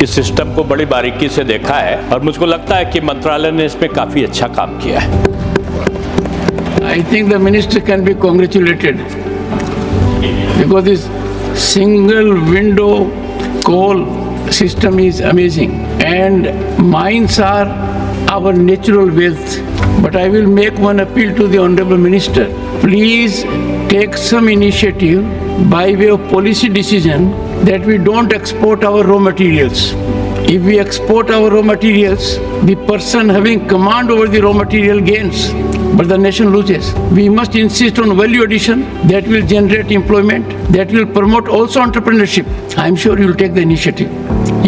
इस सिस्टम को बड़ी बारीकी से देखा है और मुझको लगता है कि मंत्रालय ने इसमें काफी अच्छा काम किया है। I think the minister can be congratulated because this single window coal system is amazing and mines are our natural wealth. But I will make one appeal to the Honorable Minister. Please take some initiative by way of policy decision that we don't export our raw materials. If we export our raw materials, the person having command over the raw material gains, but the nation loses. We must insist on value addition that will generate employment, that will promote also entrepreneurship. I am sure you will take the initiative.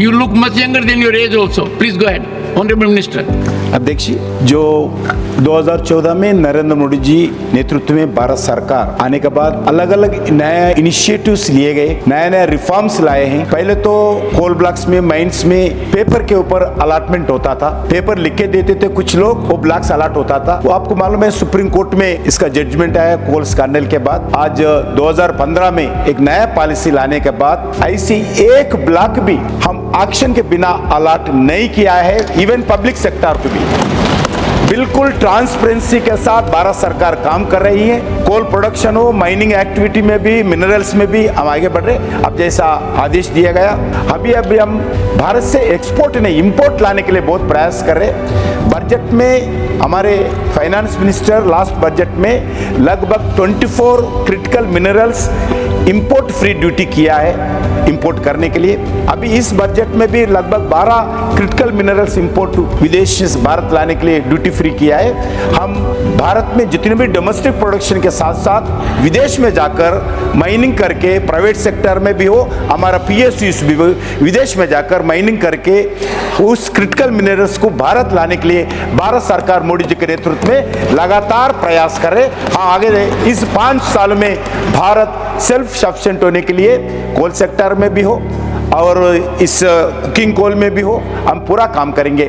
You look much younger than your age also. Please go ahead. Honorable Minister. अध्यक्ष जी, जो 2014 में नरेंद्र मोदी जी नेतृत्व में भारत सरकार आने के बाद अलग अलग नए इनिशिएटिव्स लिए गए, नए नए रिफॉर्म्स लाए हैं। पहले तो कोल ब्लॉक्स में, माइंस में पेपर के ऊपर अलॉटमेंट होता था, पेपर लिख के देते थे कुछ लोग, वो ब्लॉक्स अलॉट होता था। वो आपको मालूम है सुप्रीम कोर्ट में इसका जजमेंट आया कोल स्कैंडल के बाद। आज 2015 में एक नया पॉलिसी लाने के बाद ऐसी एक ब्लॉक भी हम एक्शन के बिना अलॉट नहीं किया है, इवन पब्लिक सेक्टर को भी। बिल्कुल ट्रांसपेरेंसी के साथ भारत सरकार काम कर रही है। कोल प्रोडक्शन हो, माइनिंग एक्टिविटी में भी, मिनरल्स में भी हम आगे बढ़ रहे। अब जैसा आदेश दिया गया, अभी हम भारत से एक्सपोर्ट नहीं इंपोर्ट लाने के लिए बहुत प्रयास कर रहे। बजट में हमारे फाइनेंस मिनिस्टर लास्ट बजट में लगभग 24 critical minerals import free duty किया है इंपोर्ट करने के लिए। अभी इस बजट में भी लगभग 12 क्रिटिकल मिनरल्स इंपोर्ट विदेश से भारत लाने के लिए ड्यूटी फ्री किया है। हम भारत में जितने भी डोमेस्टिक प्रोडक्शन के साथ साथ विदेश में जाकर माइनिंग करके, प्राइवेट सेक्टर में भी हो, हमारा PSUs भी विदेश में जाकर माइनिंग करके उस क्रिटिकल मिनरल्स को भारत लाने के लिए भारत सरकार मोदी जी के नेतृत्व में लगातार प्रयास कर रहे। हाँ, आगे इस 5 साल में भारत सेल्फ सफिशिएंट होने के लिए कोल सेक्टर में भी हो और इस कुकिंग कोल में भी हो, हम पूरा काम करेंगे।